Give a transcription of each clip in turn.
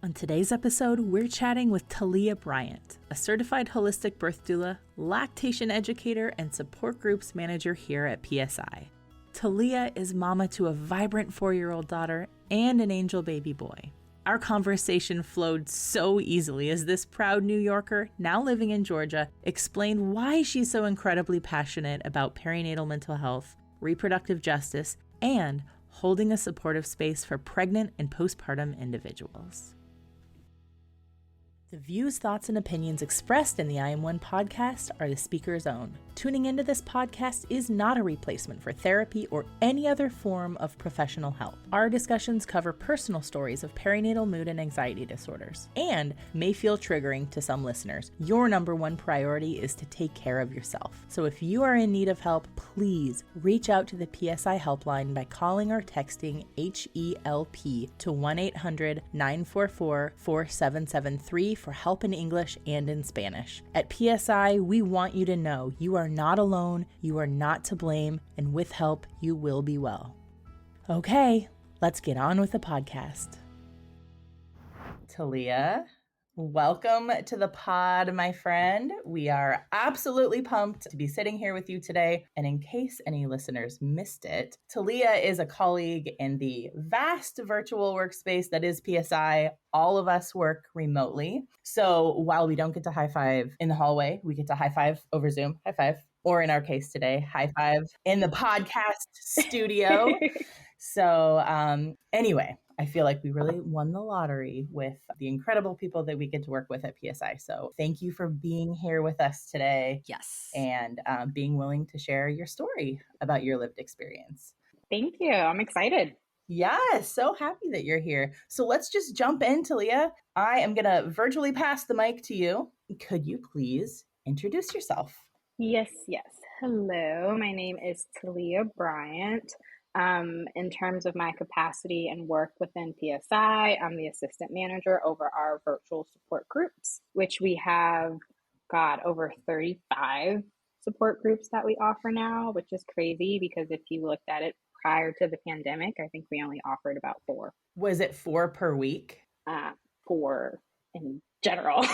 On today's episode, we're chatting with Taleah Bryant, a certified holistic birth doula, lactation educator, and support groups manager here at PSI. Taleah is mama to a vibrant 4-year-old daughter and an angel baby boy. Our conversation flowed so easily as this proud New Yorker, now living in Georgia, explained why she's so incredibly passionate about perinatal mental health, reproductive justice, and holding a supportive space for pregnant and postpartum individuals. The views, thoughts, and opinions expressed in the I Am One podcast are the speaker's own. Tuning into this podcast is not a replacement for therapy or any other form of professional help. Our discussions cover personal stories of perinatal mood and anxiety disorders and may feel triggering to some listeners. Your number one priority is to take care of yourself. So if you are in need of help, please reach out to the PSI helpline by calling or texting HELP to 1-800-944-4773 for help in English and in Spanish. At PSI, we want you to know you are not alone, you are not to blame, and with help, you will be well. Okay, let's get on with the podcast. Taleah, welcome to the pod, my friend. We are absolutely pumped to be sitting here with you today. And in case any listeners missed it, Taleah is a colleague in the vast virtual workspace that is PSI. All of us work remotely. So while we don't get to high five in the hallway, we get to high five over Zoom, high five, or in our case today, high five in the podcast studio. So anyway, I feel like we really won the lottery with the incredible people that we get to work with at PSI. So thank you for being here with us today. Yes. And being willing to share your story about your lived experience. Thank you. I'm excited. Yeah, so happy that you're here. So let's just jump in, Taleah. I am going to virtually pass the mic to you. Could you please introduce yourself? Yes. Hello, my name is Taleah Bryant. In terms of my capacity and work within PSI, I'm the assistant manager over our virtual support groups, which we have over 35 support groups that we offer now, which is crazy because if you looked at it prior to the pandemic, I think we only offered about 4. Was it 4 per week? 4 in general,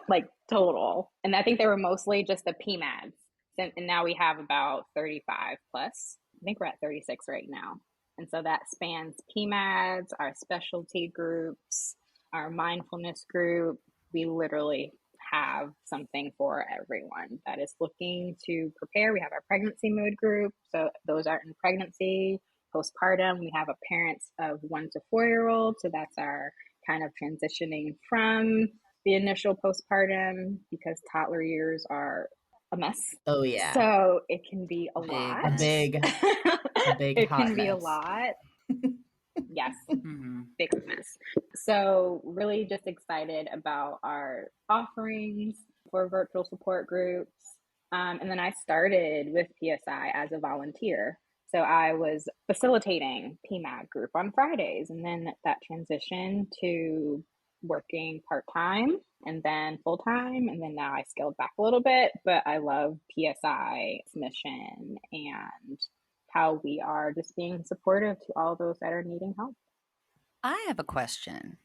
like total. And I think they were mostly just the PMADs. And now we have about 35 plus. I think we're at 36 right now. And so that spans PMADs, our specialty groups, our mindfulness group. We literally have something for everyone that is looking to prepare. We have our pregnancy mood group. So those are in pregnancy, postpartum. We have a parents of 1 to 4-year-old. So that's our kind of transitioning from the initial postpartum because toddler years are a mess. Oh yeah. So it can be a lot. A big it hot can be a mess. lot. Yes. Mm-hmm. Big mess. So really just excited about our offerings for virtual support groups. And then I started with PSI as a volunteer. So I was facilitating PMAD group on Fridays, and then that transitioned to working part-time and then full-time. And then now I scaled back a little bit, but I love PSI's mission and how we are just being supportive to all those that are needing help. I have a question.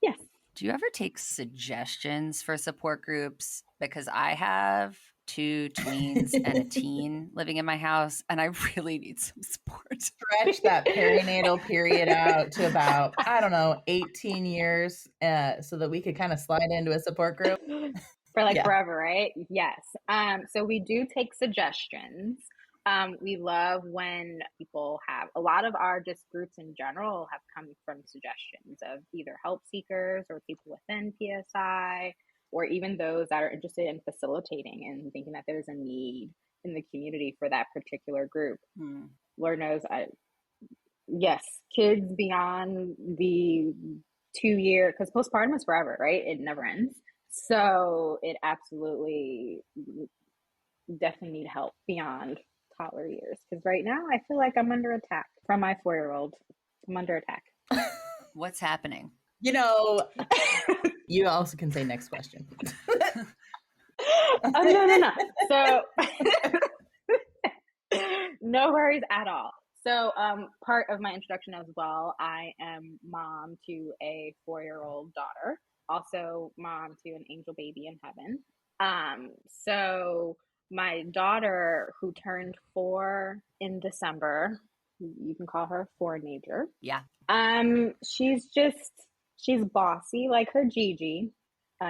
Yes. Do you ever take suggestions for support groups? Because I have 2 tweens and a teen living in my house, and I really need some support. Stretch that perinatal period out to about, 18 years so that we could kind of slide into a support group. For forever, right? Yes. So we do take suggestions. We love when people have, a lot of our just groups in general have come from suggestions of either help seekers or people within PSI, or even those that are interested in facilitating and thinking that there's a need in the community for that particular group. Lord knows, yes, kids beyond the 2-year, because postpartum is forever, right? It never ends. So it absolutely definitely need help beyond toddler years. Because right now I feel like I'm under attack from my 4-year-old. I'm under attack. What's happening? You also can say next question. No. So no worries at all. So, part of my introduction as well, I am mom to a 4-year-old daughter, also mom to an angel baby in heaven. So my daughter, who turned 4 in December, you can call her a four-nager. Yeah. She's bossy like her Gigi.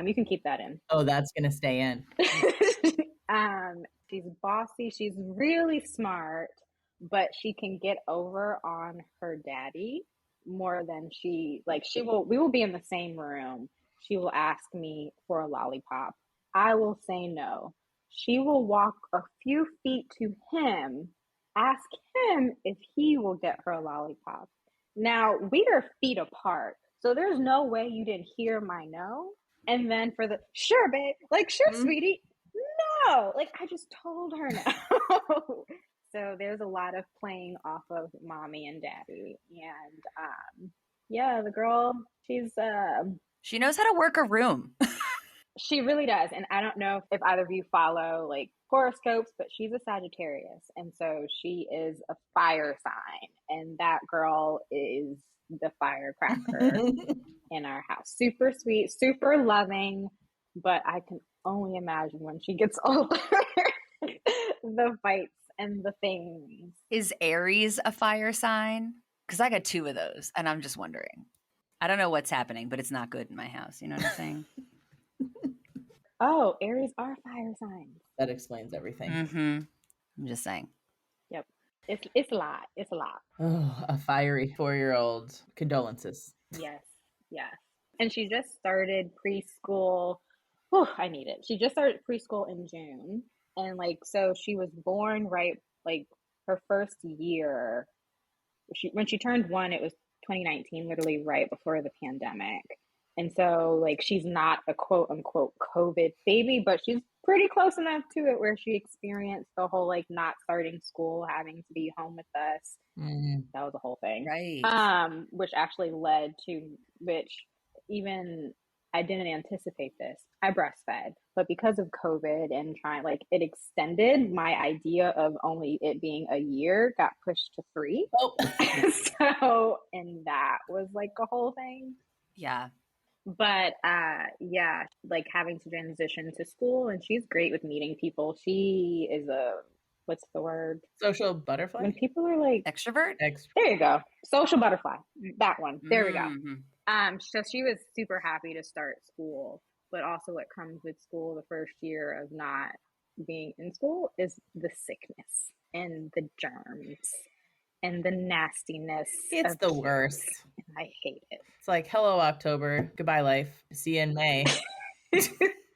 You can keep that in. Oh, that's gonna stay in. She's bossy. She's really smart, but she can get over on her daddy more than we will be in the same room. She will ask me for a lollipop. I will say no. She will walk a few feet to him, ask him if he will get her a lollipop. Now, we are feet apart, so there's no way you didn't hear my no. And then for the, sure, babe, like, sure, sweetie, no, like, I just told her no. So there's a lot of playing off of mommy and daddy. And yeah, the girl, she knows how to work a room. She really does. And I don't know if either of you follow like horoscopes, but she's a Sagittarius. And so she is a fire sign. And that girl is the firecracker in our house. Super sweet, super loving. But I can only imagine when she gets older, the fights and the things. Is Aries a fire sign? Because I got 2 of those. And I'm just wondering. I don't know what's happening, but it's not good in my house. You know what I'm saying? Oh, Aries are fire signs. That explains everything. Mm-hmm. I'm just saying. Yep. It's a lot. It's a lot. Oh, a fiery 4-year-old. Condolences. Yes. Yes. And she just started preschool. Oh, I need it. She just started preschool in June. And so she was born right, her first year. When she turned 1, it was 2019, literally right before the pandemic. And so, she's not a quote unquote COVID baby, but she's pretty close enough to it where she experienced the whole, not starting school, having to be home with us. That was a whole thing. Right. Which actually led to, even I didn't anticipate this. I breastfed, but because of COVID and it extended, my idea of only it being a year got pushed to 3. Oh. So, and that was a whole thing. Yeah. But yeah, having to transition to school, and she's great with meeting people. She is what's the word? Social butterfly? When people are extrovert? There you go. Social butterfly. That one. There we go. So she was super happy to start school, but also what comes with school the first year of not being in school is the sickness and the germs and the nastiness. It's the worst. I hate it. It's like, hello, October. Goodbye, life. See you in May.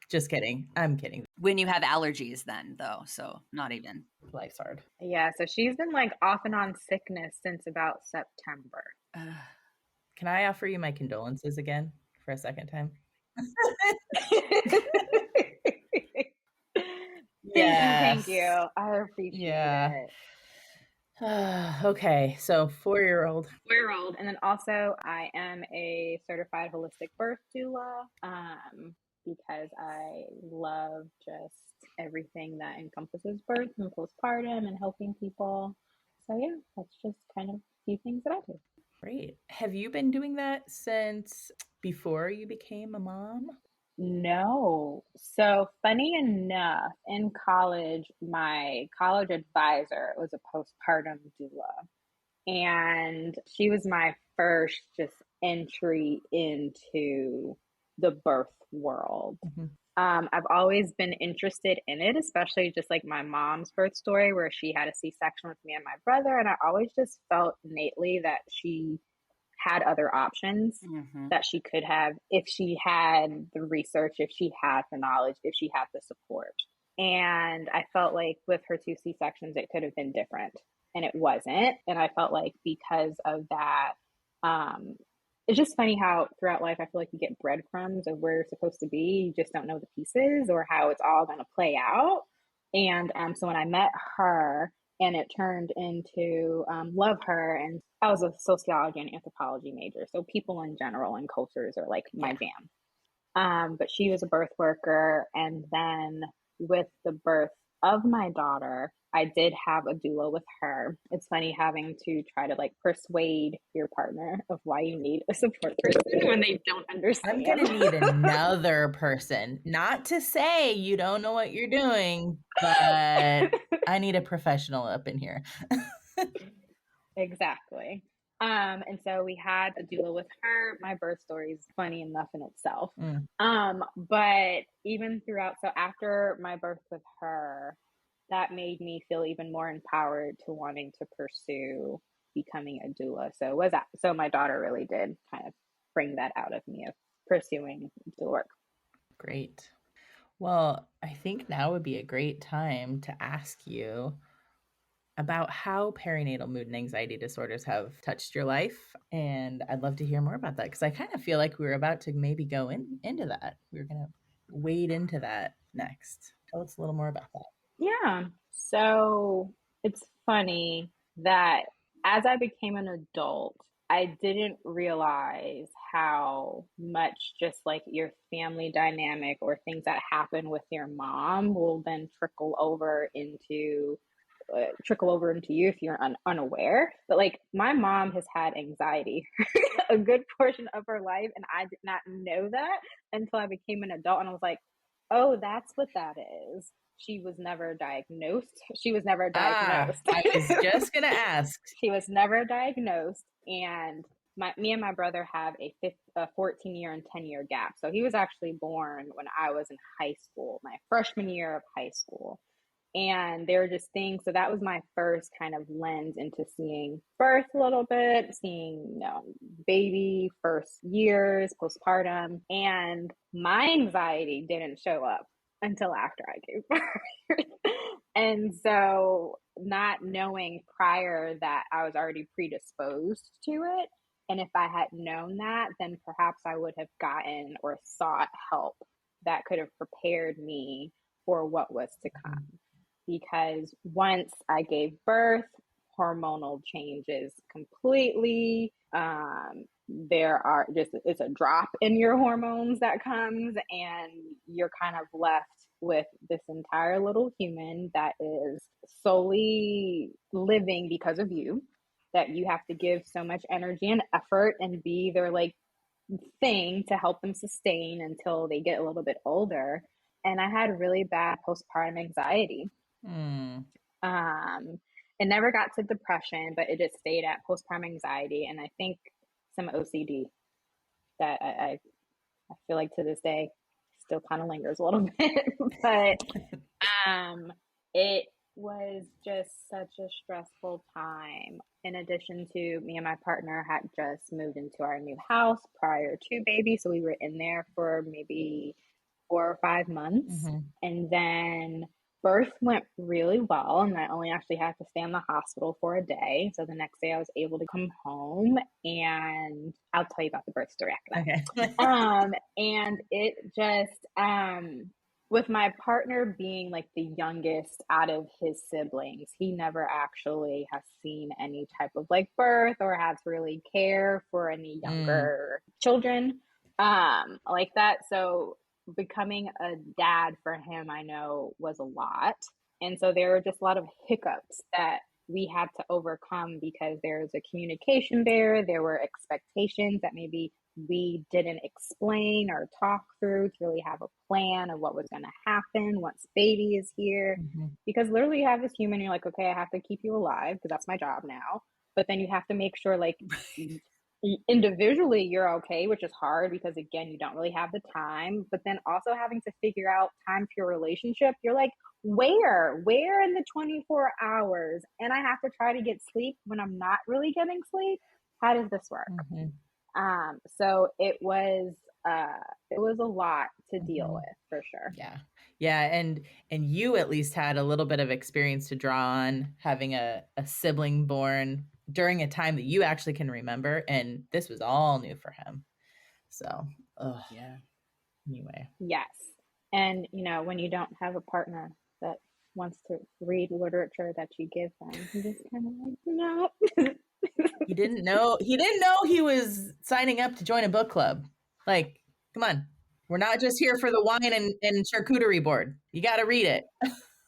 Just kidding. I'm kidding. When you have allergies then, though, so not even. Life's hard. Yeah, so she's been off and on sickness since about September. Can I offer you my condolences again for a second time? Yes. Thank you. I appreciate it. Okay, so 4-year-old. And then also I am a certified holistic birth doula because I love just everything that encompasses birth and postpartum and helping people. So yeah, that's just kind of a few things that I do. Great. Have you been doing that since before you became a mom? No. So funny enough, in college, my college advisor was a postpartum doula. And she was my first just entry into the birth world. I've always been interested in it, especially just my mom's birth story where she had a C-section with me and my brother. And I always just felt innately that she had other options that she could have if she had the research, if she had the knowledge, if she had the support. And I felt with her 2 C-sections, it could have been different. And it wasn't. And I felt because of that, it's just funny how throughout life, I feel you get breadcrumbs of where you're supposed to be. You just don't know the pieces or how it's all going to play out. And so when I met her and it turned into love her, and I was a sociology and anthropology major. So people in general and cultures are my jam. But she was a birth worker. And then with the birth of my daughter, I did have a doula with her. It's funny having to try to like persuade your partner of why you need a support person when they don't understand. I'm going to need another person. Not to say you don't know what you're doing, but I need a professional up in here. Exactly. And so we had a doula with her. My birth story is funny enough in itself. But even throughout, so after my birth with her, that made me feel even more empowered to wanting to pursue becoming a doula. So so my daughter really did kind of bring that out of me of pursuing doula work. Great. Well, I think now would be a great time to ask you about how perinatal mood and anxiety disorders have touched your life. And I'd love to hear more about that because I kind of feel like we were about to maybe go into that. We were going to wade into that next. Tell us a little more about that. Yeah. So it's funny that as I became an adult, I didn't realize how much just like your family dynamic or things that happen with your mom will then trickle over into you if you're unaware. But like my mom has had anxiety a good portion of her life, and I did not know that until I became an adult, and I was like, oh, that's what that is. She was never diagnosed. I was just going to ask. She was never diagnosed. And me and my brother have a 14-year and 10-year gap. So he was actually born when I was in high school, my freshman year of high school. And there were just things. So that was my first kind of lens into seeing birth a little bit, seeing baby first years, postpartum. And my anxiety didn't show up until after I gave birth. And so not knowing prior that I was already predisposed to it. And if I had known that, then perhaps I would have gotten or sought help that could have prepared me for what was to come. Because once I gave birth, hormonal changes completely. It's a drop in your hormones that comes, and you're kind of left with this entire little human that is solely living because of you, that you have to give so much energy and effort and be their like thing to help them sustain until they get a little bit older. And I had really bad postpartum anxiety. It never got to depression, but it just stayed at postpartum anxiety, and I think some OCD that I feel like to this day still kind of lingers a little bit. But it was just such a stressful time. In addition to me and my partner had just moved into our new house prior to baby, so we were in there for maybe 4 or 5 months, and then birth went really well, and I only actually had to stay in the hospital for a day. So the next day I was able to come home, and I'll tell you about the birth story after that. Okay. And it just, with my partner being like the youngest out of his siblings, he never actually has seen any type of like birth or has to really care for any younger children like that. So becoming a dad for him, I know, was a lot. And so there were just a lot of hiccups that we had to overcome because there's a communication barrier. There were expectations that maybe we didn't explain or talk through to really have a plan of what was going to happen once baby is here. Because literally you have this human, you're like, okay, I have to keep you alive because that's my job now. But then you have to make sure like individually you're okay, which is hard because again, you don't really have the time. But then also having to figure out time for your relationship, you're like, where in the 24 hours? And I have to try to get sleep when I'm not really getting sleep. How does this work? So it was a lot to deal with, for sure. Yeah. And you at least had a little bit of experience to draw on, having a sibling born during a time that you actually can remember. And this was all new for him. So, anyway. Yes. And, when you don't have a partner that wants to read literature that you give them, you just kind of like, no. He didn't know he was signing up to join a book club. Like, come on. We're not just here for the wine and charcuterie board. You got to read it.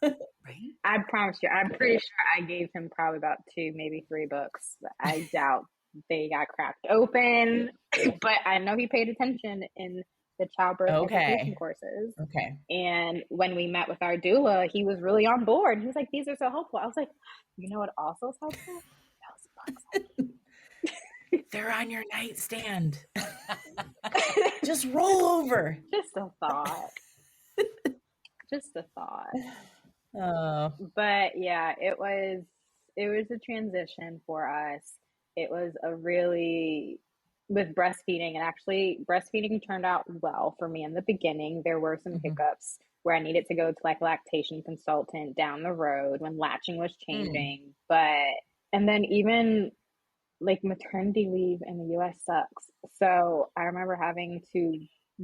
Right? I promise you, I'm pretty sure I gave him probably about 2, maybe 3 books. I doubt they got cracked open, but I know he paid attention in the childbirth education courses. Okay. And when we met with our doula, he was really on board. He was like, these are so helpful. I was like, you know what also is helpful? Those books. They're on your nightstand. Just roll over. Just a thought. Just a thought. Oh. But yeah, it was a transition for us. It was a really, with breastfeeding, and actually breastfeeding turned out well for me in the beginning. There were some hiccups where I needed to go to like a lactation consultant down the road when latching was changing. And then even like maternity leave in the US sucks. So I remember having to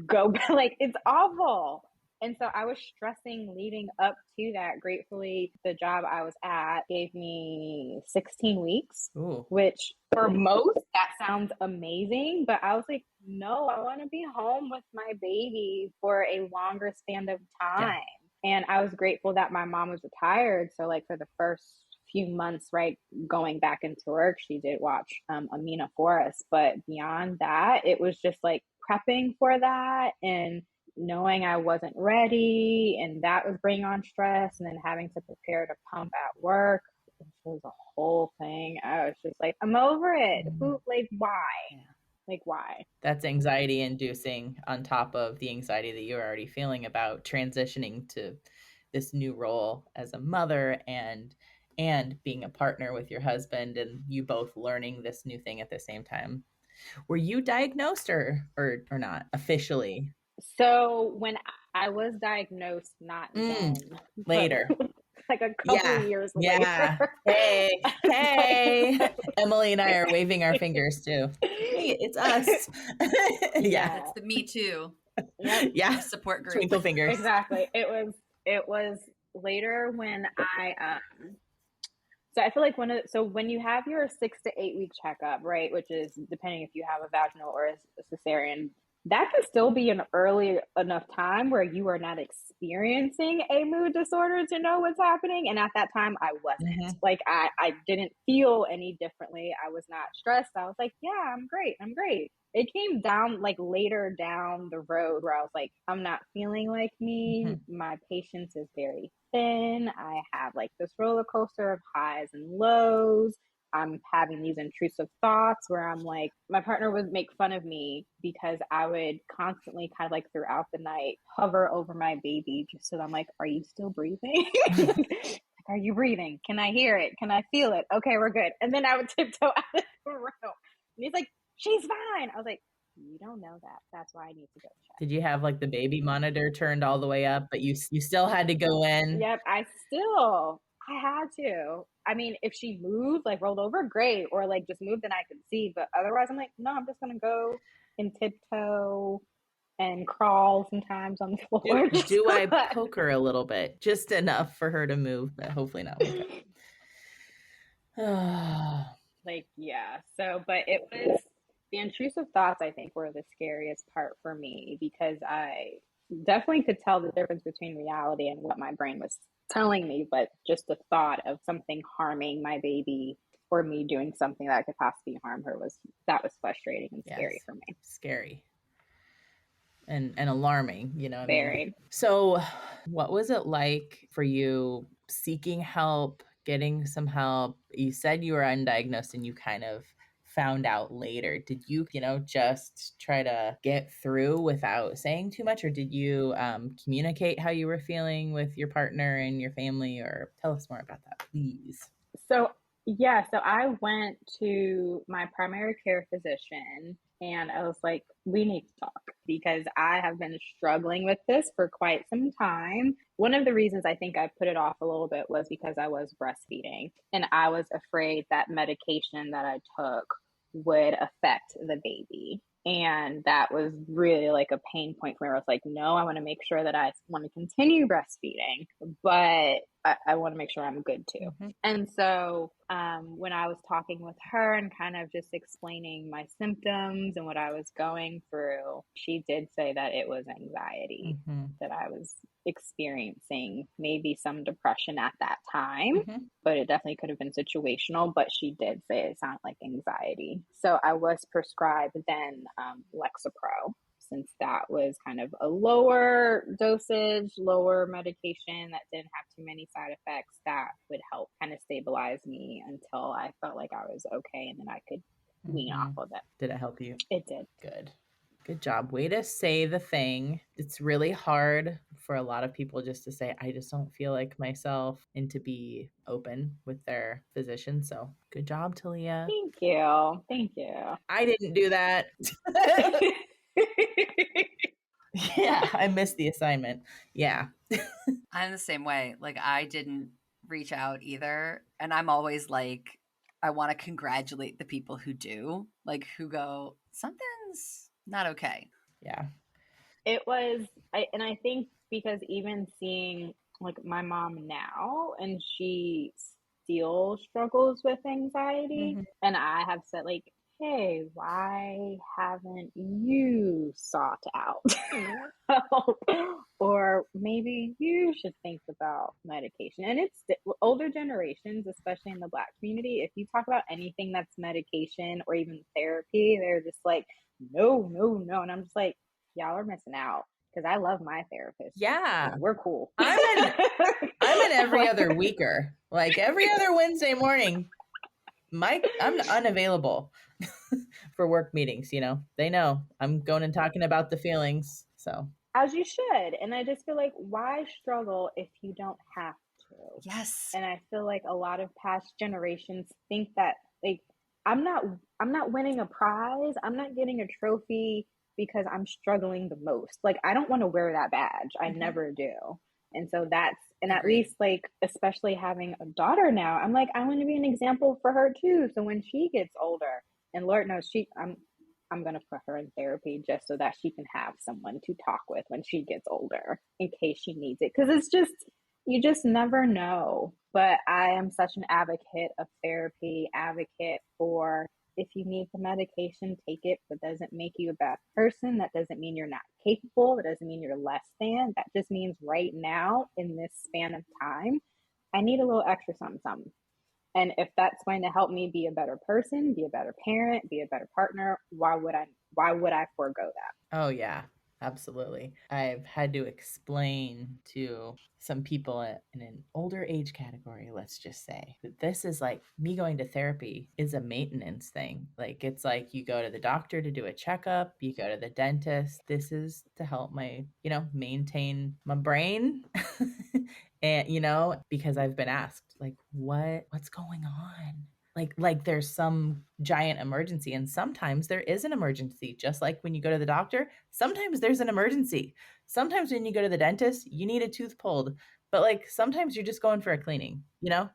go, like, it's awful. And so I was stressing leading up to that. Gratefully, the job I was at gave me 16 weeks, which for most, that sounds amazing. But I was like, no, I want to be home with my baby for a longer span of time. Yeah. And I was grateful that my mom was retired. So like for the first few months, right, going back into work, she did watch Amina for us. But beyond that, it was just like prepping for that and knowing I wasn't ready, and that was bringing on stress, and then having to prepare to pump at work, which was a whole thing. I was just like, I'm over it. Who, like, why? Yeah. Like, why? That's anxiety inducing on top of the anxiety that you're already feeling about transitioning to this new role as a mother and being a partner with your husband, and you both learning this new thing at the same time. Were you diagnosed or not officially? So when I was diagnosed, not then, later, like a couple of years later. Hey, Emily and I are waving our fingers too. Hey, it's us. Yeah, it's the me too. Yep. Yeah, support group. Twinkle fingers. Exactly. It was later when so I feel like when you have your 6 to 8 week checkup, right, which is depending if you have a vaginal or a cesarean, that can still be an early enough time where you are not experiencing a mood disorder to know what's happening. And at that time, I wasn't. Like, I didn't feel any differently. I was not stressed. I was like, yeah, I'm great. It came down like later down the road where I was like, I'm not feeling like me. My patience is very thin. I have like this roller coaster of highs and lows. I'm having these intrusive thoughts where I'm like, my partner would make fun of me because I would constantly kind of like throughout the night hover over my baby just so that I'm like, are you still breathing? Like, are you breathing? Can I hear it? Can I feel it? Okay, we're good. And then I would tiptoe out of the room. And he's like, she's fine. I was like, you don't know that. That's why I need to go check. Did you have like the baby monitor turned all the way up, but you still had to go in? Yep, I had to. I mean, if she moved, like rolled over, great. Or like just moved and I could see. But otherwise, I'm like, no, I'm just going to go and tiptoe and crawl sometimes on the floor. Do I poke her a little bit? Just enough for her to move, but hopefully not wake up. Like, yeah. So, but it was the intrusive thoughts, I think, were the scariest part for me because I definitely could tell the difference between reality and what my brain was telling me, but just the thought of something harming my baby or me doing something that could possibly harm her was frustrating and scary for me. Scary. And alarming, you know. Very. So what was it like for you seeking help, getting some help? You said you were undiagnosed and you kind of found out later. Did you, just try to get through without saying too much, or did you communicate how you were feeling with your partner and your family? Or tell us more about that, please. So I went to my primary care physician and I was like, we need to talk because I have been struggling with this for quite some time. One of the reasons I think I put it off a little bit was because I was breastfeeding and I was afraid that medication that I took would affect the baby. And that was really like a pain point for me. I was like, no, I want to make sure that I want to continue breastfeeding. But I want to make sure I'm good too. Mm-hmm. And so when I was talking with her and kind of just explaining my symptoms and what I was going through, she did say that it was anxiety Mm-hmm. that I was experiencing, maybe some depression at that time, Mm-hmm. but it definitely could have been situational. But she did say it sounded like anxiety. So I was prescribed then Lexapro, since that was kind of a lower dosage, lower medication that didn't have too many side effects that would help kind of stabilize me until I felt like I was okay, and then I could wean off of it. Did it help you? It did. Good job. Way to say the thing. It's really hard for a lot of people just to say, I just don't feel like myself, and to be open with their physician. So good job, Taleah. Thank you. Thank you. I didn't do that. Yeah, I missed the assignment. Yeah. I'm the same way. Like, I didn't reach out either. And I'm always like, I want to congratulate the people who do, like, who go, something's not okay. Yeah. It was, I think because even seeing like my mom now, and she still struggles with anxiety, and I have said like, hey, why haven't you sought out help? Or maybe you should think about medication. And it's older generations, especially in the Black community, if you talk about anything that's medication or even therapy, they're just like, no, no, no. And I'm just like, y'all are missing out, because I love my therapist. Yeah. We're cool. I'm in every other weeker. Like every other Wednesday morning, I'm unavailable for work meetings, you know. They know I'm going and talking about the feelings. So as you should. And I just feel like, why struggle if you don't have to? Yes. And I feel like a lot of past generations think that like, I'm not winning a prize. I'm not getting a trophy because I'm struggling the most. Like, I don't want to wear that badge. I never do. And so that's, and at Agreed. least like, especially having a daughter now, I'm like, I want to be an example for her too. So when she gets older, and Lord knows I'm going to put her in therapy just so that she can have someone to talk with when she gets older in case she needs it. Because it's just, you just never know. But I am such an advocate of therapy, advocate for, if you need the medication, take it. That doesn't make you a bad person. That doesn't mean you're not capable. That doesn't mean you're less than. That just means right now, in this span of time, I need a little extra something. And if that's going to help me be a better person, be a better parent, be a better partner, why would I forego that? oh yeah, absolutely. I've had to explain to some people in an older age category, let's just say, that this is like, me going to therapy is a maintenance thing. Like, it's like you go to the doctor to do a checkup, you go to the dentist. This is to help my, maintain my brain. And, because I've been asked, like, what's going on? Like there's some giant emergency, and sometimes there is an emergency. Just like when you go to the doctor, sometimes there's an emergency. Sometimes when you go to the dentist, you need a tooth pulled, but like sometimes you're just going for a cleaning,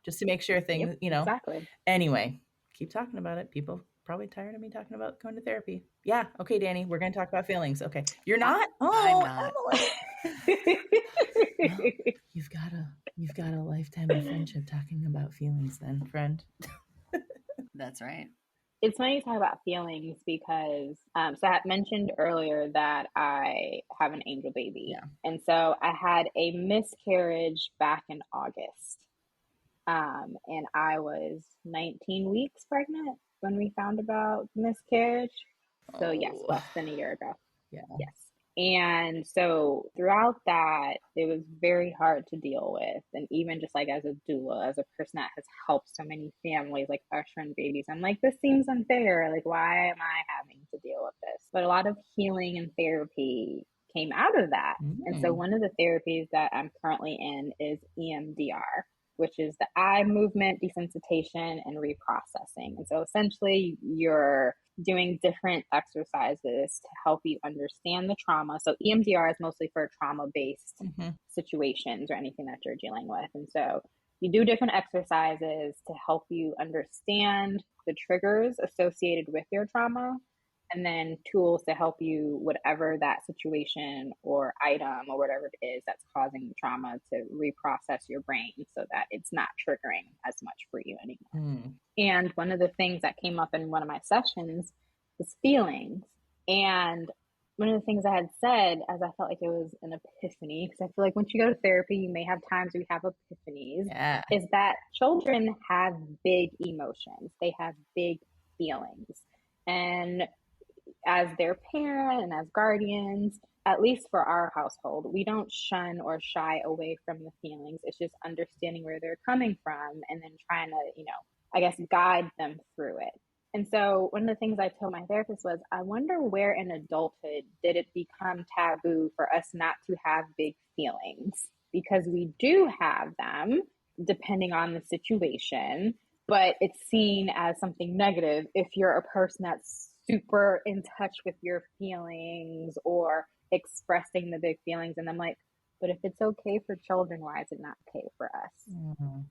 just to make sure things, Exactly. Anyway, keep talking about it. People probably tired of me talking about going to therapy. Yeah. Okay, Danny, we're going to talk about feelings. Okay. You're not? I'm not. Emily. Well, you've got a lifetime of friendship talking about feelings then, friend. That's right. It's funny to talk about feelings because, so I had mentioned earlier that I have an angel baby. Yeah. And so I had a miscarriage back in August. And I was 19 weeks pregnant when we found about miscarriage. So yes, less than a year ago. Yeah. Yes. And so throughout that, it was very hard to deal with. And even just like as a doula, as a person that has helped so many families, like ushering babies, I'm like, this seems unfair. Like, why am I having to deal with this? But a lot of healing and therapy came out of that. And so one of the therapies that I'm currently in is EMDR, which is the eye movement desensitization and reprocessing. And so essentially you're doing different exercises to help you understand the trauma. So EMDR is mostly for trauma-based situations or anything that you're dealing with. And so you do different exercises to help you understand the triggers associated with your trauma and then tools to help you, whatever that situation or item or whatever it is that's causing the trauma, to reprocess your brain so that it's not triggering as much for you anymore. And one of the things that came up in one of my sessions was feelings. And one of the things I had said, as I felt like it was an epiphany, because I feel like once you go to therapy, you may have times where you have epiphanies, is that children have big emotions. They have big feelings. And as their parent and as guardians, at least for our household, we don't shun or shy away from the feelings. It's just understanding where they're coming from and then trying to, I guess, guide them through it. And so one of the things I told my therapist was, I wonder where in adulthood did it become taboo for us not to have big feelings? Because we do have them, depending on the situation, but it's seen as something negative if you're a person that's super in touch with your feelings or expressing the big feelings. And I'm like, but if it's okay for children, why is it not okay for us?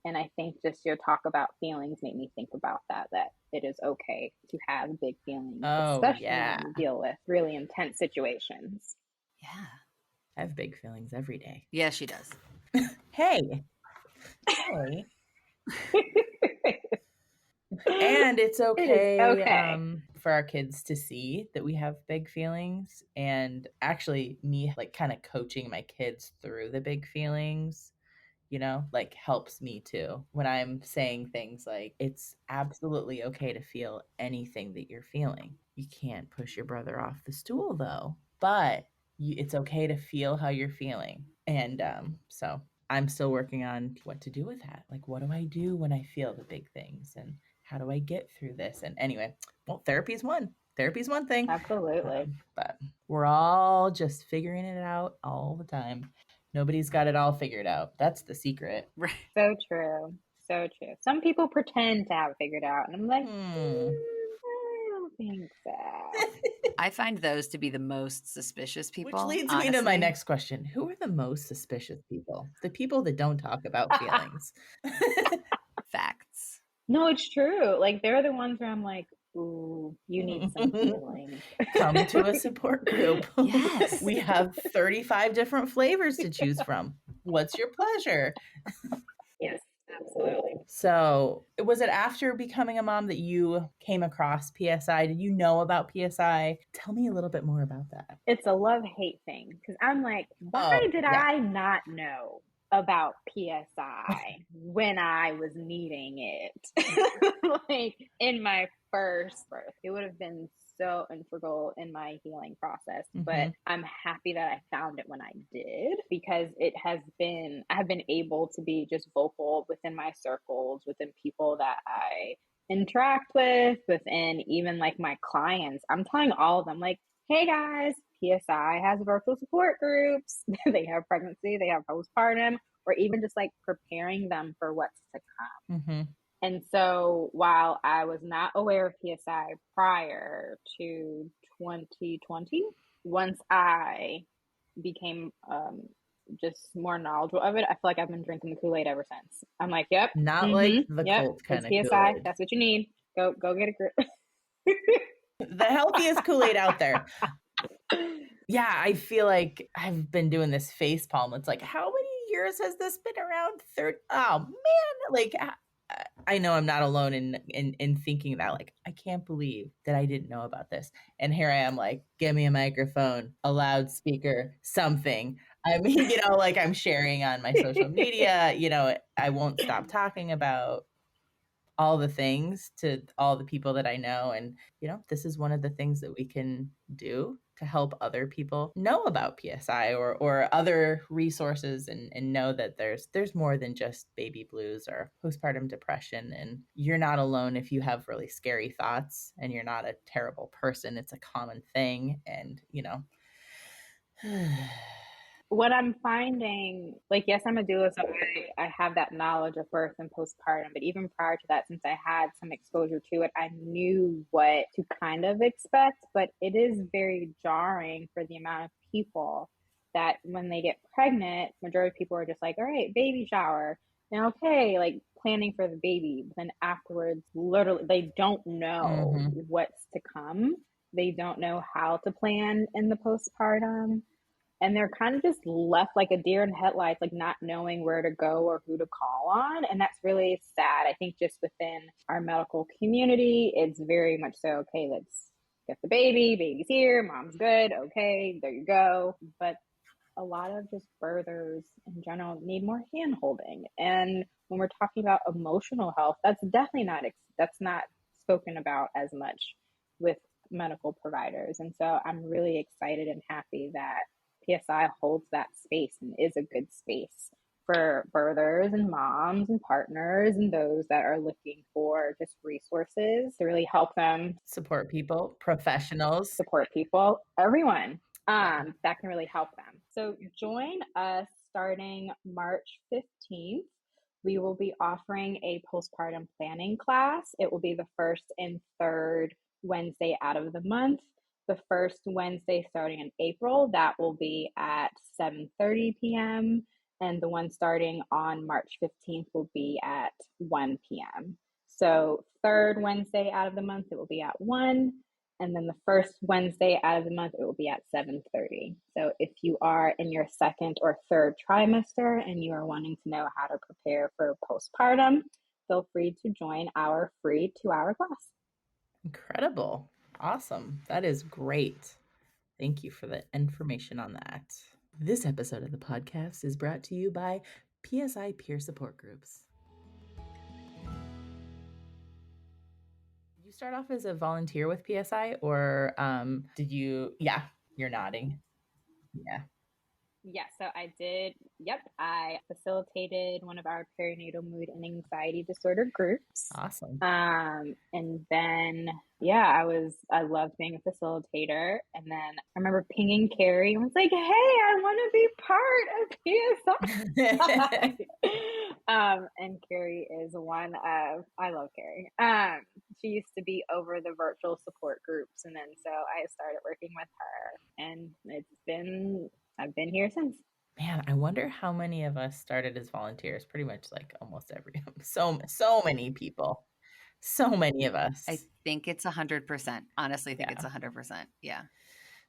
And I think just your talk about feelings made me think about that it is okay to have big feelings, especially when you deal with really intense situations. Yeah. I have big feelings every day. Yeah, she does. Hey. And it's okay, for our kids to see that we have big feelings, and actually me like kind of coaching my kids through the big feelings, like helps me too when I'm saying things like, it's absolutely okay to feel anything that you're feeling. You can't push your brother off the stool though, but it's okay to feel how you're feeling. And so I'm still working on what to do with that. Like, what do I do when I feel the big things, and how do I get through this? And anyway, well, therapy's one thing. Absolutely. But we're all just figuring it out all the time. Nobody's got it all figured out. That's the secret. Right. So true. So true. Some people pretend to have it figured out, and I'm like, I don't think so. I find those to be the most suspicious people. Which leads honestly. me to my next question. Who are the most suspicious people? The people that don't talk about feelings. Facts. No, it's true. Like, they're the ones where I'm like, ooh, you need some healing. Come to a support group. Yes. We have 35 different flavors to choose from. What's your pleasure? Yes, absolutely. So was it after becoming a mom that you came across PSI? Did you know about PSI? Tell me a little bit more about that. It's a love-hate thing, because I'm like, why did I not know about PSI when I was needing it? Like, in my first birth, it would have been so integral in my healing process. But I'm happy that I found it when I did, because I have been able to be just vocal within my circles, within people that I interact with, within even like my clients. I'm telling all of them, like, hey guys, PSI has virtual support groups. They have pregnancy, they have postpartum, or even just like preparing them for what's to come. And so while I was not aware of PSI prior to 2020, once I became just more knowledgeable of it, I feel like I've been drinking the Kool-Aid ever since. I'm like, yep. Not like the cult kind of PSI, Kool-Aid. that's what you need. Go get a group. The healthiest Kool-Aid out there. Yeah, I feel like I've been doing this face palm. It's like, how many years has this been around? Oh man, like I know I'm not alone in thinking that. Like, I can't believe that I didn't know about this. And here I am, like, give me a microphone, a loudspeaker, something. I mean, like, I'm sharing on my social media. I won't stop talking about all the things to all the people that I know. And, this is one of the things that we can do to help other people know about PSI or other resources and know that there's more than just baby blues or postpartum depression. And you're not alone if you have really scary thoughts, and you're not a terrible person. It's a common thing. And, what I'm finding, like, yes, I'm a doula, so I have that knowledge of birth and postpartum, but even prior to that, since I had some exposure to it, I knew what to kind of expect. But it is very jarring for the amount of people that when they get pregnant, majority of people are just like, all right, baby shower. And okay, like planning for the baby. But then afterwards, literally, they don't know what's to come. They don't know how to plan in the postpartum. And they're kind of just left like a deer in headlights, like not knowing where to go or who to call on. And that's really sad. I think just within our medical community, it's very much so, okay, let's get the baby, baby's here, mom's good, okay, there you go. But a lot of just birthers in general need more hand holding. And when we're talking about emotional health, that's definitely not spoken about as much with medical providers. And so I'm really excited and happy that PSI holds that space and is a good space for birthers and moms and partners and those that are looking for just resources to really help them Support people, professionals. support people, everyone that can really help them. So join us starting March 15th. We will be offering a postpartum planning class. It will be the first and third Wednesday out of the month. The first Wednesday starting in April, that will be at 7:30 p.m. And the one starting on March 15th will be at 1 p.m. So third Wednesday out of the month, it will be at 1. And then the first Wednesday out of the month, it will be at 7:30. So if you are in your second or third trimester and you are wanting to know how to prepare for postpartum, feel free to join our free 2-hour class. Incredible. Awesome. That is great. Thank you for the information on that. This episode of the podcast is brought to you by PSI Peer Support Groups. Did you start off as a volunteer with PSI or did you? Yeah, you're nodding. Yeah. Yeah, so I did. Yep, I facilitated one of our perinatal mood and anxiety disorder groups. Awesome. And then, yeah, I loved being a facilitator. And then I remember pinging Carrie and was like, hey, I want to be part of PSI. And Carrie is one of, I love Carrie. She used to be over the virtual support groups. And then so I started working with her and I've been here since. Man, I wonder how many of us started as volunteers. Pretty much like almost every so many people. So many of us. I think it's 100%. Honestly, I think it's 100%. Yeah.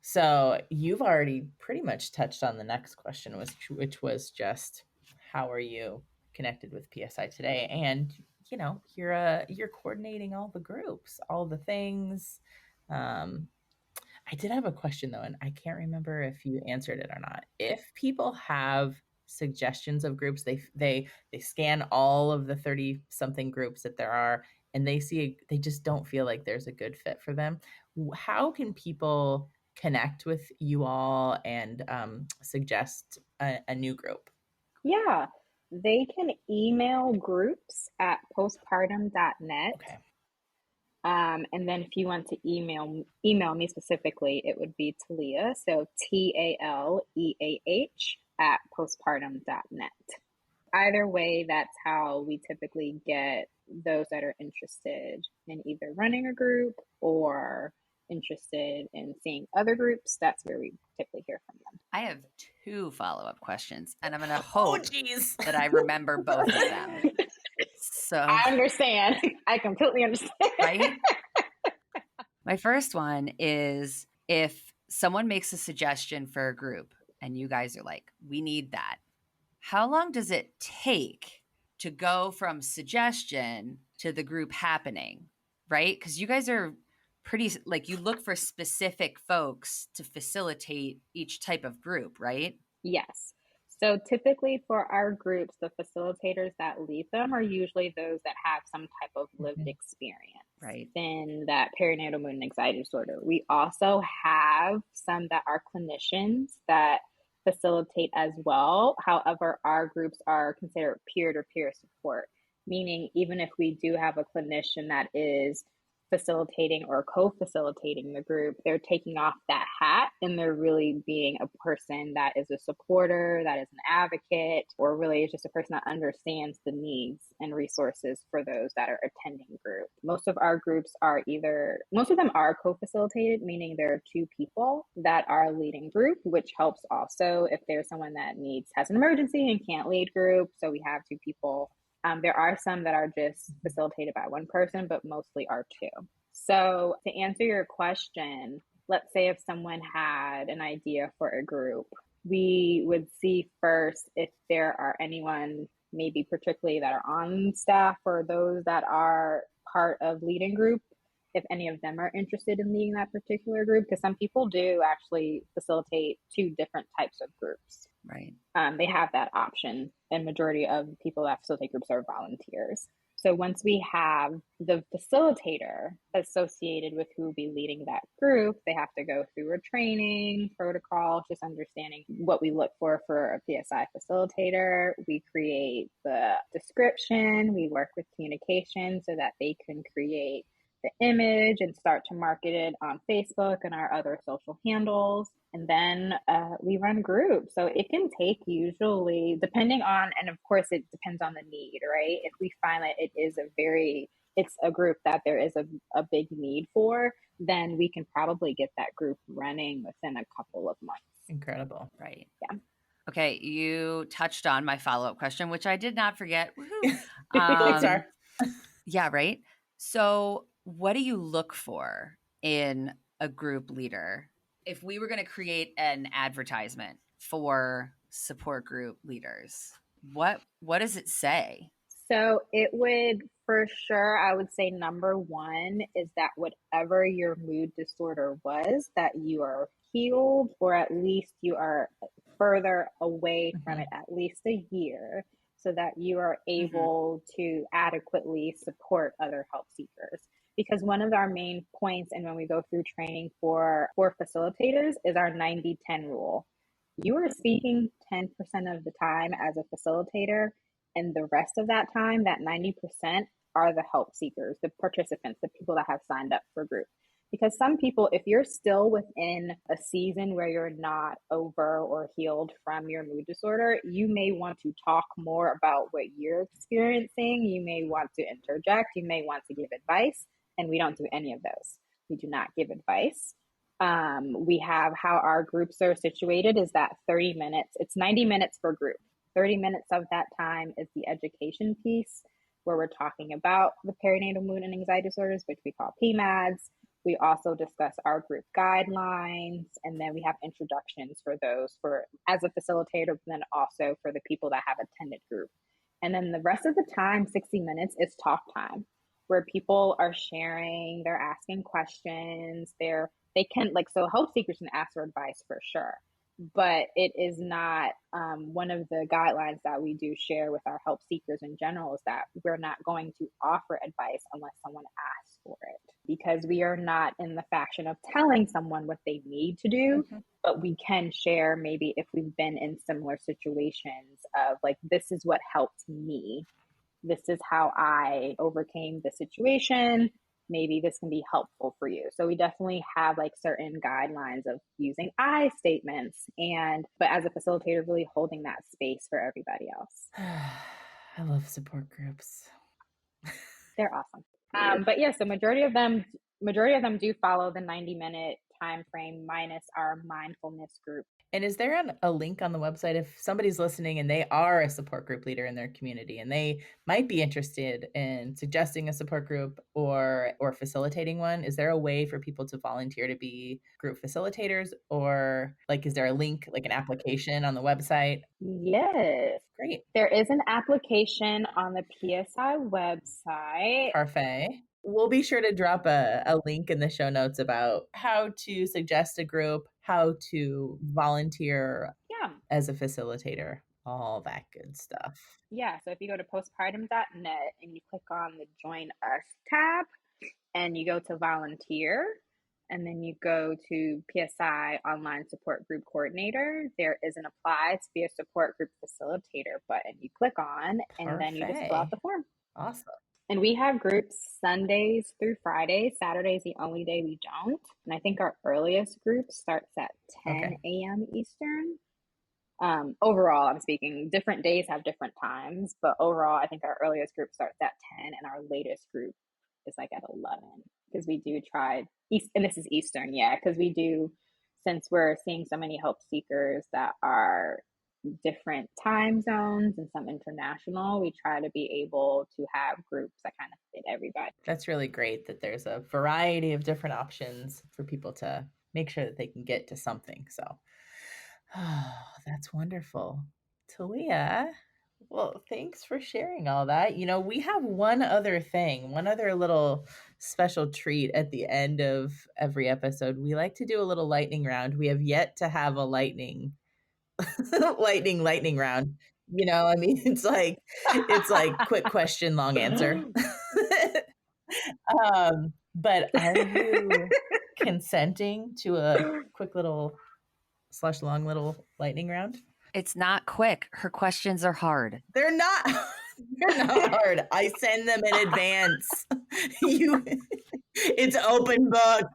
So you've already pretty much touched on the next question, which was just how are you connected with PSI today? And you know, you're coordinating all the groups, all the things. I did have a question though, and I can't remember if you answered it or not. If people have suggestions of groups, they scan all of the 30 something groups that there are, and they just don't feel like there's a good fit for them. How can people connect with you all and suggest a new group? Yeah, they can email groups at postpartum.net. Okay. And then if you want to email me specifically, it would be Taleah, so TALEAH at postpartum.net. Either way, that's how we typically get those that are interested in either running a group or interested in seeing other groups. That's where we typically hear from them. I have 2 follow-up questions, and I'm going to hope that I remember both of them. So I understand. I completely understand. Right? My first one is if someone makes a suggestion for a group and you guys are like, we need that. How long does it take to go from suggestion to the group happening? Right? Because you guys are pretty, like, you look for specific folks to facilitate each type of group, right? Yes. So typically for our groups, the facilitators that lead them are usually those that have some type of lived experience in that perinatal mood and anxiety disorder. We also have some that are clinicians that facilitate as well. However, our groups are considered peer-to-peer support, meaning even if we do have a clinician that is facilitating or co-facilitating the group, they're taking off that hat and they're really being a person that is a supporter, that is an advocate, or really is just a person that understands the needs and resources for those that are attending group. Most of our groups are most of them are co-facilitated, meaning there are 2 people that are leading group, which helps also if there's someone that has an emergency and can't lead group. So we have 2 people. There are some that are just facilitated by 1 person, but mostly are 2. So to answer your question, let's say if someone had an idea for a group, we would see first if there are anyone, maybe particularly that are on staff or those that are part of leading group, if any of them are interested in leading that particular group, because some people do actually facilitate two different types of groups. Right. They have that option, and majority of people that facilitate groups are volunteers. So once we have the facilitator associated with who will be leading that group, they have to go through a training protocol, just understanding what we look for a PSI facilitator. We create the description, we work with communication so that they can create the image and start to market it on Facebook and our other social handles. And then we run groups. So it can take usually, depending on, and of course it depends on the need, right? If we find that it's a group that there is a big need for, then we can probably get that group running within a couple of months. Incredible. Right. Yeah. Okay. You touched on my follow-up question, which I did not forget. Pixar. Yeah. Right. So what do you look for in a group leader? If we were going to create an advertisement for support group leaders, what does it say? So it would, for sure, I would say number one is that whatever your mood disorder was, that you are healed, or at least you are further away from it at least a year, so that you are able to adequately support other help seekers. Because one of our main points, and when we go through training for facilitators, is our 90-10 rule. You are speaking 10% of the time as a facilitator, and the rest of that time, that 90%, are the help seekers, the participants, the people that have signed up for group. Because some people, if you're still within a season where you're not over or healed from your mood disorder, you may want to talk more about what you're experiencing. You may want to interject. You may want to give advice. And we don't do any of those. We do not give advice. We have how our groups are situated is that 30 minutes, it's 90 minutes per group. 30 minutes of that time is the education piece, where we're talking about the perinatal mood and anxiety disorders, which we call PMADs. We also discuss our group guidelines, and then we have introductions for those as a facilitator, but then also for the people that have attended group. And then the rest of the time, 60 minutes, is talk time, where people are sharing, they're asking questions, so help seekers can ask for advice for sure. But it is not one of the guidelines that we do share with our help seekers in general, is that we're not going to offer advice unless someone asks for it, because we are not in the faction of telling someone what they need to do, but we can share maybe if we've been in similar situations of like, this is what helped me. This is how I overcame the situation. Maybe this can be helpful for you. So we definitely have like certain guidelines of using I statements, but as a facilitator, really holding that space for everybody else. I love support groups. They're awesome. But yeah, so majority of them do follow the 90-minute time frame minus our mindfulness group. And is there a link on the website if somebody's listening and they are a support group leader in their community and they might be interested in suggesting a support group or facilitating one? Is there a way for people to volunteer to be group facilitators, or like, is there a link, like an application on the website? Yes. Great. There is an application on the PSI website. Parfait. We'll be sure to drop a link in the show notes about how to suggest a group, how to volunteer as a facilitator, all that good stuff. Yeah, so if you go to postpartum.net and you click on the Join Us tab and you go to volunteer, and then you go to PSI Online Support Group Coordinator, there is an Apply to be a Support Group Facilitator button you click on, and then you just fill out the form. Awesome. And we have groups Sundays through Fridays. Saturday is the only day we don't. And I think our earliest group starts at 10 a.m. Eastern. Overall, I'm speaking, different days have different times, but overall, I think our earliest group starts at 10 and our latest group is like at 11, because we do try, and this is Eastern, because we do, since we're seeing so many help seekers that are different time zones and some international. We try to be able to have groups that kind of fit everybody. That's really great that there's a variety of different options for people to make sure that they can get to something. So, oh, that's wonderful. Taleah, well, thanks for sharing all that. You know, we have one other little special treat at the end of every episode. We like to do a little lightning round. We have yet to have a lightning round. You know, I mean, it's like quick question, long answer. But are you consenting to a quick little / long little lightning round? It's not quick. Her questions are hard. They're not hard. I send them in advance. It's open book.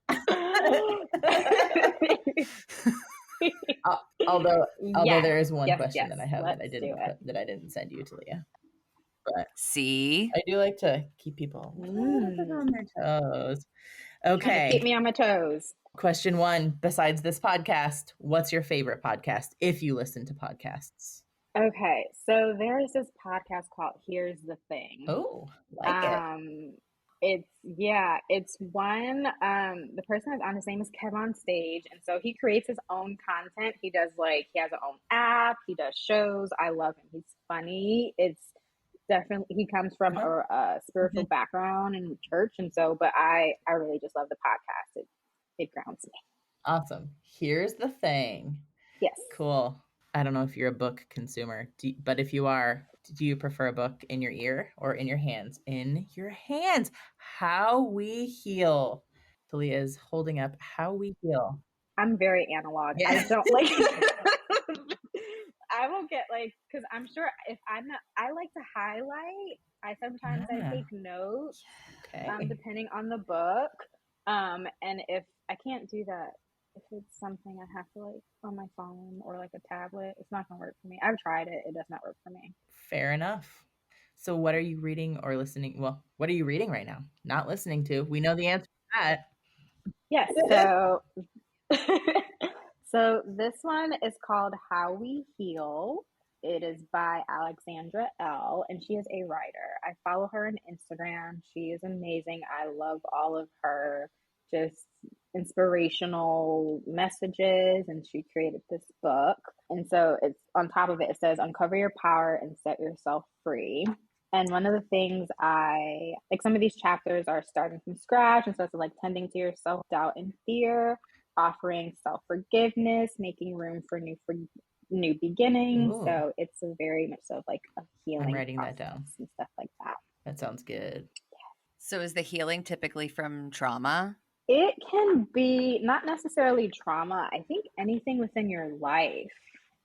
Although there is one question that I have that I didn't send you, Taleah. But see, I do like to keep people a little bit on their toes. Okay. Keep me on my toes. Question 1, besides this podcast, what's your favorite podcast if you listen to podcasts? Okay, so there's this podcast called Here's the Thing. Oh, like it. It's one, the person that's on, his name is KevOnStage, and so he creates his own content. He has his own app, he does shows. I love him. He's funny. It's definitely, he comes from a spiritual background in church, and so, but I really just love the podcast. It grounds me. Awesome. Here's the Thing. Yes. Cool. I don't know if you're a book consumer, but if you are, do you prefer a book in your ear or in your hands? In your hands. How We Heal. Taleah is holding up How We Heal. I'm very analog. Yeah. I don't like I will get because I'm sure if I'm not, I like to highlight. I take notes, depending on the book. And if I can't do that, if it's something I have to on my phone or a tablet, it's not going to work for me. I've tried it. It does not work for me. Fair enough. So what are you reading or listening? Well, what are you reading right now? Not listening to. We know the answer to that. Yes. So, so this one is called How We Heal. It is by Alexandra, Elle, and she is a writer. I follow her on Instagram. She is amazing. I love all of her just inspirational messages, and she created this book. And so it's on top of it, it says, uncover your power and set yourself free. And one of the things I like, some of these chapters are starting from scratch. And so it's tending to your self-doubt and fear, offering self-forgiveness, making room for new beginnings. Ooh. So it's very much so a healing. I'm writing that down and stuff like that. That sounds good. So is the healing typically from trauma? It can be not necessarily trauma. I think anything within your life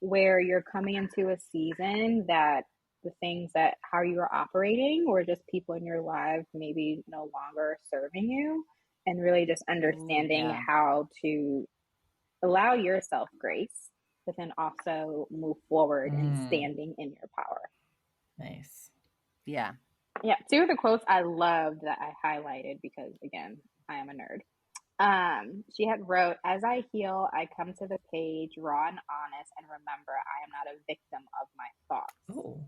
where you're coming into a season that the things that how you are operating or just people in your life maybe no longer serving you, and really just understanding how to allow yourself grace, but then also move forward and standing in your power. Nice. Yeah. Yeah. 2 of the quotes I loved that I highlighted because, again, I am a nerd. She had wrote, as I heal, I come to the page raw and honest and remember I am not a victim of my thoughts. Oh.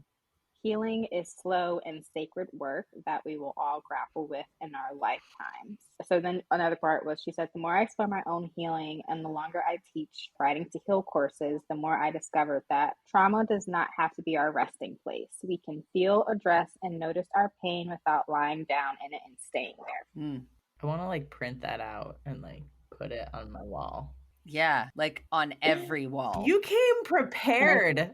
Healing is slow and sacred work that we will all grapple with in our lifetimes. So then another part was, she said, the more I explore my own healing and the longer I teach writing to heal courses, the more I discovered that trauma does not have to be our resting place. We can feel, address, and notice our pain without lying down in it and staying there. I want to print that out and put it on my wall. Yeah, on every wall. You came prepared.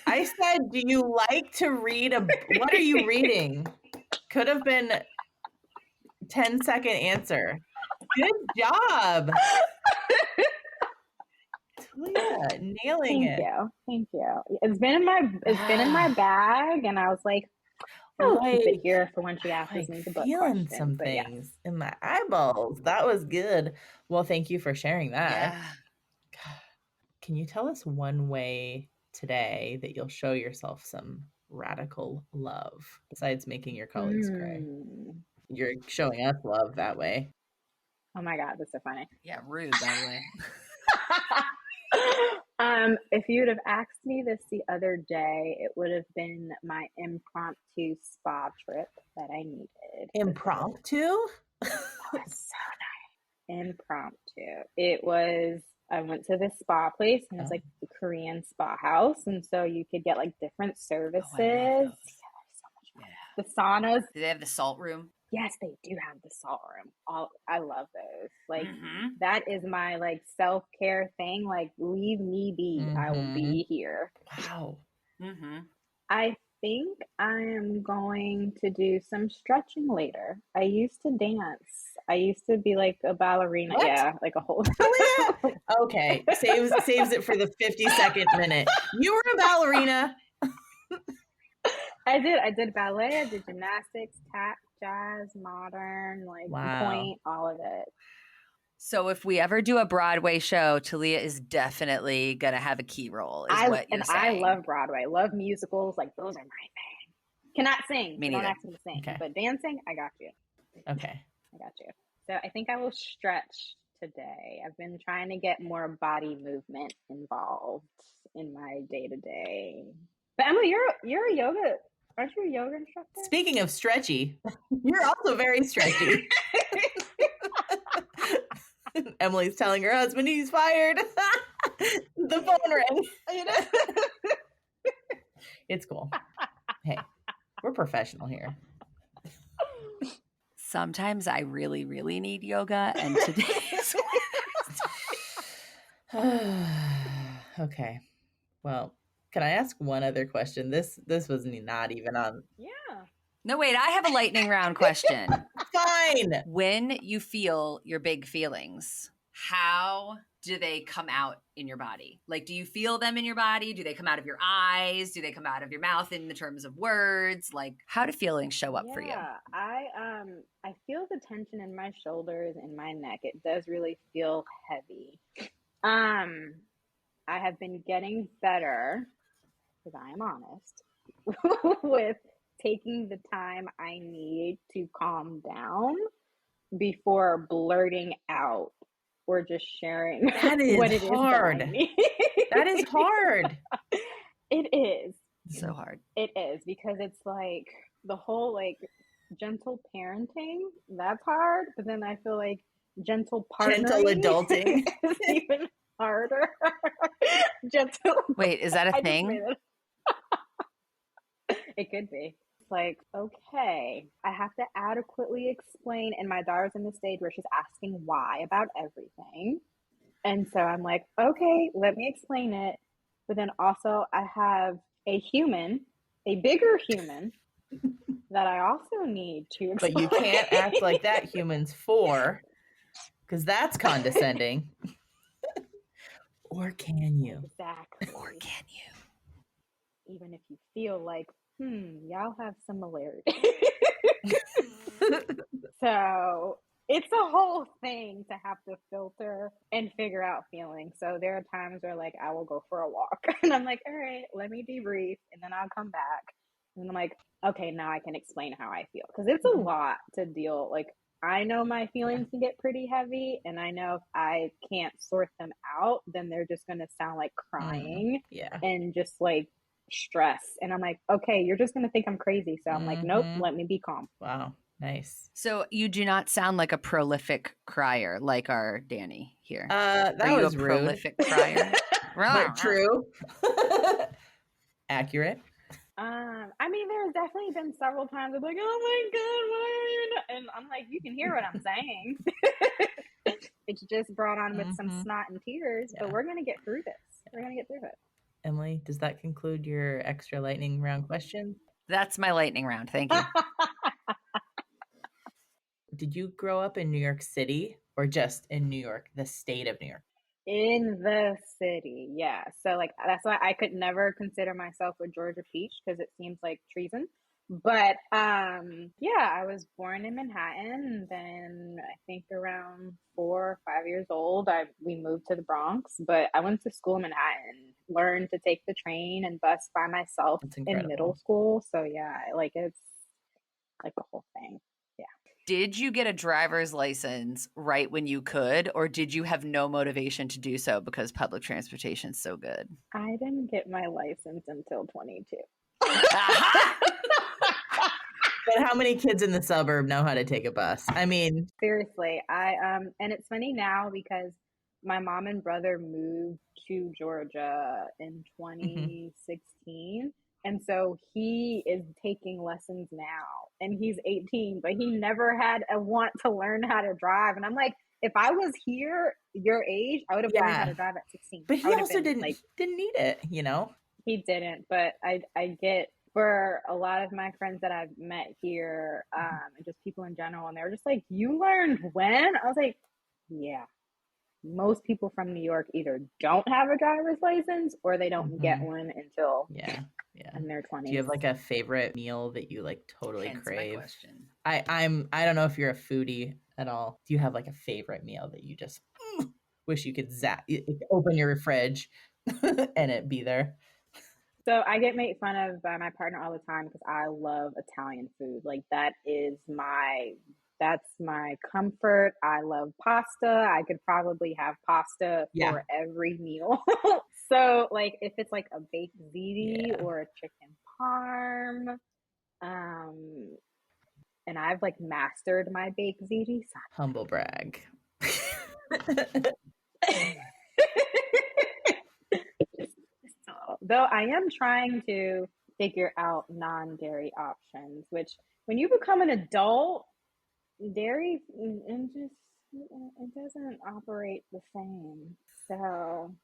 I said, do you like to read what are you reading? Could have been 10-second answer. Good job. Taleah, nailing it. Thank you. It's been in my bag, and I was like, I'll keep it here for when she asks me the book feeling question. Some things in my eyeballs. That was good. Well, thank you for sharing that. Yeah. Can you tell us one way today that you'll show yourself some radical love besides making your colleagues cry? You're showing us love that way. Oh my God, that's so funny. Yeah, rude, by the way. If you'd have asked me this the other day, it would have been my impromptu spa trip that I needed. Impromptu? Oh, it's so nice. Impromptu. It was, I went to this spa place and it's like the Korean spa house. And so you could get like different services. Oh, I love those. Yeah, they're so much fun. The saunas. Do they have the salt room? Yes, they do have the salt room. I love those. Like Mhm. that is my like self-care thing. Like leave me be. I will be here. Wow. Mm-hmm. I think I am going to do some stretching later. I used to dance. I used to be like a ballerina. What? Yeah, like a whole. Okay, saves it for the 50-second minute. You were a ballerina. I did ballet. I did gymnastics, tap, jazz, modern, like point, all of it. So if we ever do a Broadway show, Taleah is definitely gonna have a key role. What you're saying. I love Broadway. Love musicals. Like those are my thing. Cannot sing. Me Don't neither. ask me to sing. Okay. But dancing, I got you. Okay. I got you. So I think I will stretch today. I've been trying to get more body movement involved in my day to day. But Emma, you're a yoga. Aren't you a yoga instructor? Speaking of stretchy, you're also very stretchy. Emily's telling her husband he's fired. The phone rang. It's cool. Hey, we're professional here. Sometimes I really, really need yoga, and today is Okay. Well, can I ask one other question? This was not even on. Yeah. No, wait, I have a lightning round question. Fine. When you feel your big feelings, how do they come out in your body? Like, do you feel them in your body? Do they come out of your eyes? Do they come out of your mouth in the terms of words? Like, how do feelings show up for you? I feel the tension in my shoulders and my neck. It does really feel heavy. I have been getting better, because I am honest, with taking the time I need to calm down before blurting out or just sharing That is what it hard. is that I need. That is hard. It is. So hard. It is, because it's like the whole like gentle parenting, that's hard. But then I feel like gentle adulting is even harder. Gentle. Wait, is that a thing? It could be. It's like, okay, I have to adequately explain. And my daughter's in the stage where she's asking why about everything. And so I'm like, okay, let me explain it. But then also I have a bigger human that I also need to explain. But you can't act like that human's 4, because that's condescending. Or can you? Exactly. Or can you? Even if you feel like, y'all have similarities. So it's a whole thing to have to filter and figure out feelings. So there are times where like I will go for a walk and I'm like, all right, let me debrief, and then I'll come back. And I'm like, okay, now I can explain how I feel. Because it's a lot to deal. Like, I know my feelings can get pretty heavy, and I know if I can't sort them out, then they're just going to sound like crying and just like stress. And I'm like, okay, you're just going to think I'm crazy. So I'm like, nope, let me be calm. Wow. Nice. So you do not sound like a prolific crier like our Danny here. That Are you was a rude. prolific crier? But true. Accurate. I mean, there's definitely been several times I'm like, oh my God, why are you not? And I'm like, you can hear what I'm saying. It's just brought on with some snot and tears, but we're going to get through this. We're going to get through it. Emily, does that conclude your extra lightning round question? That's my lightning round. Thank you. Did you grow up in New York City or just in New York, the state of New York? In the city, yeah. So like that's why I could never consider myself a Georgia peach, because it seems like treason. But yeah, I was born in Manhattan, and then I think around 4 or 5 years old, we moved to the Bronx. But I went to school in Manhattan, learned to take the train and bus by myself in middle school. So yeah, like it's like a whole thing. Yeah. Did you get a driver's license right when you could, or did you have no motivation to do so because public transportation is so good? I didn't get my license until 22. But how many kids in the suburb know how to take a bus? I mean, seriously, and it's funny now because my mom and brother moved to Georgia in 2016. And so he is taking lessons now, and he's 18, but he never had a want to learn how to drive. And I'm like, if I was here, your age, I would have learned how to drive at 16. But he also didn't need it, you know? He didn't, but I get, for a lot of my friends that I've met here, and just people in general, and they're just like, you learned when? I was like, yeah. Most people from New York either don't have a driver's license or they don't get one until in their 20s. Do you have like a favorite meal that you like totally crave? I don't know if you're a foodie at all. Do you have like a favorite meal that you just wish you could open your fridge and it be there? So I get made fun of by my partner all the time because I love Italian food. Like that's my comfort. I love pasta. I could probably have pasta for every meal. So like if it's like a baked ziti or a chicken parm, and I've like mastered my baked ziti. Humble brag. Though I am trying to figure out non-dairy options, which when you become an adult, dairy it doesn't operate the same. So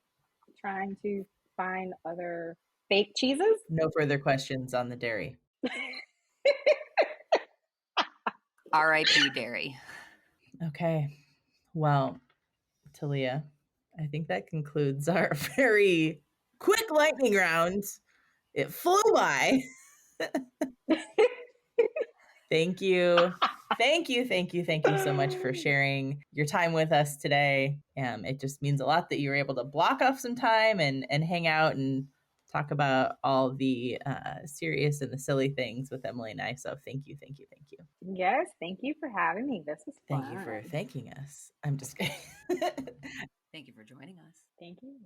trying to find other baked cheeses. No further questions on the dairy. R.I.P. dairy. Okay. Well, Taleah, I think that concludes our very quick lightning round. It flew by. Thank you. Thank you so much for sharing your time with us today. It just means a lot that you were able to block off some time and hang out and talk about all the serious and the silly things with Emily and I. So thank you. Yes, thank you for having me. This was fun. Thank you for thanking us. I'm just kidding. Thank you for joining us. Thank you.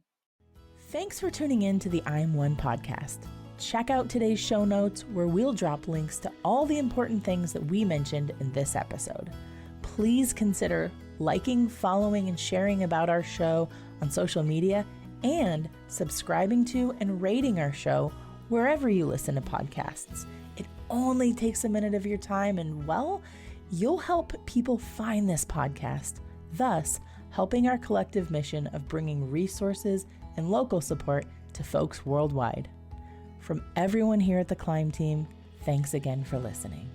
Thanks for tuning in to the I'm One podcast. Check out today's show notes where we'll drop links to all the important things that we mentioned in this episode. Please consider liking, following, and sharing about our show on social media and subscribing to and rating our show wherever you listen to podcasts. It only takes a minute of your time and, well, you'll help people find this podcast, thus helping our collective mission of bringing resources and local support to folks worldwide. From everyone here at the Climb Team, thanks again for listening.